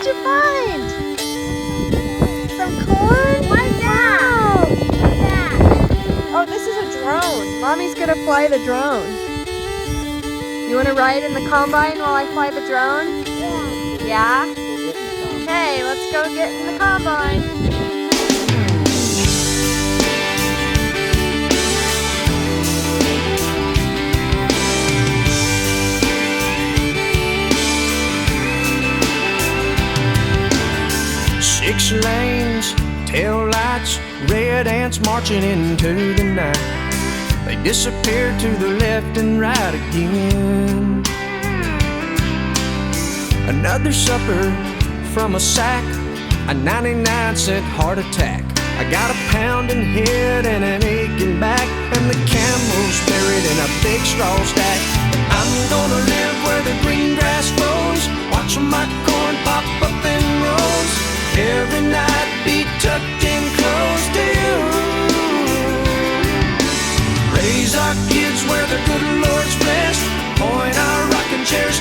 What'd you find? Some corn? What's that? Wow. What's that? Oh, this is a drone. Mommy's gonna fly the drone. You wanna ride in the combine while I fly the drone? Yeah. Yeah? Okay, let's go get in the combine. Six lanes, tail lights, red ants marching into the night. They disappear to the left and right again. Another supper from a sack, a 99-cent heart attack. I got a pounding head and an aching back, and the camel's buried in a big straw stack. I'm gonna live where the green grass grows, watching my corn pop up in rows. Every night be tucked in close to you. Raise our kids where the good Lord's blessed, point our rocking chairs